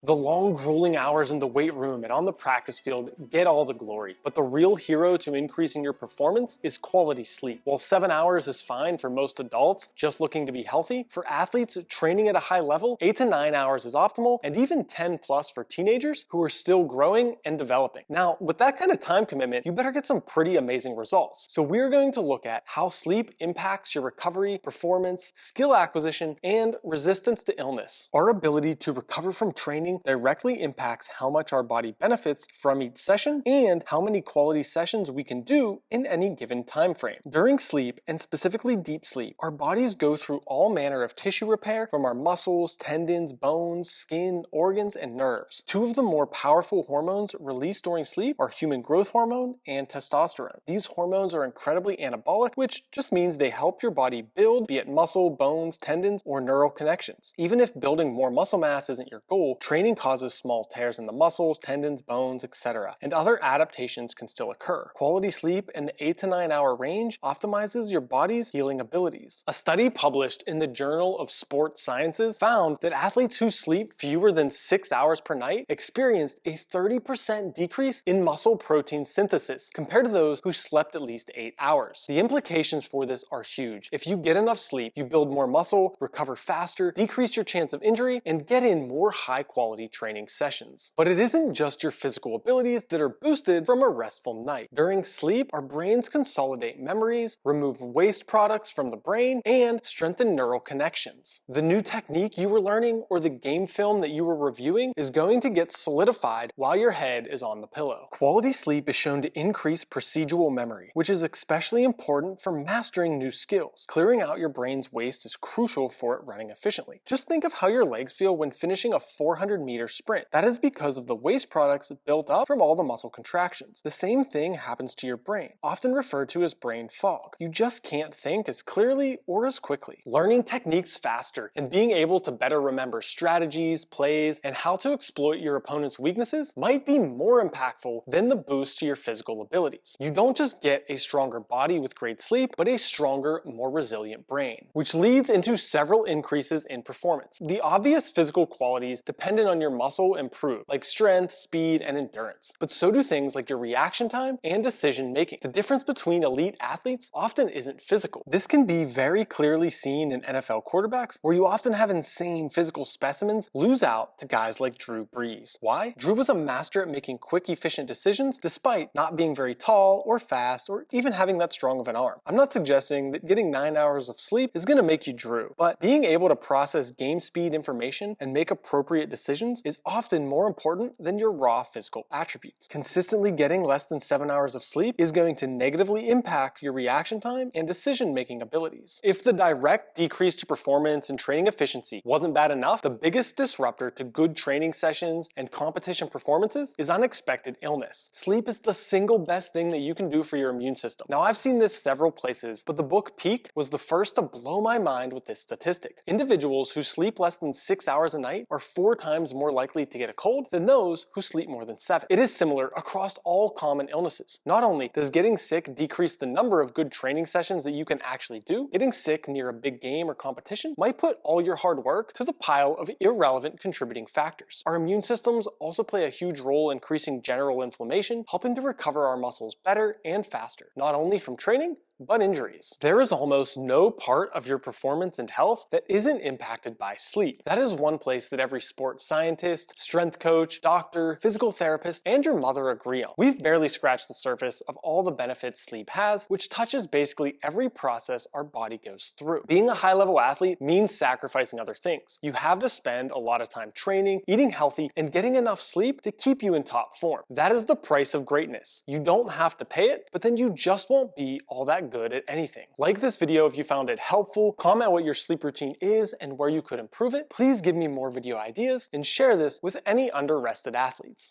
The long, grueling hours in the weight room and on the practice field get all the glory, but the real hero to increasing your performance is quality sleep. While 7 hours is fine for most adults just looking to be healthy, for athletes training at a high level, 8 to 9 hours is optimal, and even 10 plus for teenagers who are still growing and developing. Now, with that kind of time commitment, you better get some pretty amazing results. So we're going to look at how sleep impacts your recovery, performance, skill acquisition, and resistance to illness. Our ability to recover from training directly impacts how much our body benefits from each session and how many quality sessions we can do in any given time frame. During sleep, and specifically deep sleep, our bodies go through all manner of tissue repair from our muscles, tendons, bones, skin, organs, and nerves. Two of the more powerful hormones released during sleep are human growth hormone and testosterone. These hormones are incredibly anabolic, which just means they help your body build, be it muscle, bones, tendons, or neural connections. Even if building more muscle mass isn't your goal, training causes small tears in the muscles, tendons, bones, etc., and other adaptations can still occur. Quality sleep in the 8 to 9 hour range optimizes your body's healing abilities. A study published in the Journal of Sport Sciences found that athletes who sleep fewer than 6 hours per night experienced a 30% decrease in muscle protein synthesis compared to those who slept at least 8 hours. The implications for this are huge. If you get enough sleep, you build more muscle, recover faster, decrease your chance of injury, and get in more high-quality training sessions. But it isn't just your physical abilities that are boosted from a restful night. During sleep, our brains consolidate memories, remove waste products from the brain, and strengthen neural connections. The new technique you were learning or the game film that you were reviewing is going to get solidified while your head is on the pillow. Quality sleep is shown to increase procedural memory, which is especially important for mastering new skills. Clearing out your brain's waste is crucial for it running efficiently. Just think of how your legs feel when finishing a 400-meter sprint. That is because of the waste products built up from all the muscle contractions. The same thing happens to your brain, often referred to as brain fog. You just can't think as clearly or as quickly. Learning techniques faster and being able to better remember strategies, plays, and how to exploit your opponent's weaknesses might be more impactful than the boost to your physical abilities. You don't just get a stronger body with great sleep, but a stronger, more resilient brain, which leads into several increases in performance. The obvious physical qualities dependent on your muscle improve, like strength, speed, and endurance. But so do things like your reaction time and decision making. The difference between elite athletes often isn't physical. This can be very clearly seen in NFL quarterbacks, where you often have insane physical specimens lose out to guys like Drew Brees. Why? Drew was a master at making quick, efficient decisions despite not being very tall or fast or even having that strong of an arm. I'm not suggesting that getting 9 hours of sleep is going to make you Drew, but being able to process game speed information and make appropriate decisions is often more important than your raw physical attributes. Consistently getting less than 7 hours of sleep is going to negatively impact your reaction time and decision-making abilities. If the direct decrease to performance and training efficiency wasn't bad enough, the biggest disruptor to good training sessions and competition performances is unexpected illness. Sleep is the single best thing that you can do for your immune system. Now, I've seen this several places, but the book Peak was the first to blow my mind with this statistic. Individuals who sleep less than 6 hours a night are 4 times more likely to get a cold than those who sleep more than 7. It is similar across all common illnesses. Not only does getting sick decrease the number of good training sessions that you can actually do, getting sick near a big game or competition might put all your hard work to the pile of irrelevant contributing factors. Our immune systems also play a huge role in increasing general inflammation, helping to recover our muscles better and faster, not only from training, but injuries. There is almost no part of your performance and health that isn't impacted by sleep. That is one place that every sports scientist, strength coach, doctor, physical therapist, and your mother agree on. We've barely scratched the surface of all the benefits sleep has, which touches basically every process our body goes through. Being a high-level athlete means sacrificing other things. You have to spend a lot of time training, eating healthy, and getting enough sleep to keep you in top form. That is the price of greatness. You don't have to pay it, but then you just won't be all that good at anything. Like this video if you found it helpful, comment what your sleep routine is and where you could improve it. Please give me more video ideas and share this with any under-rested athletes.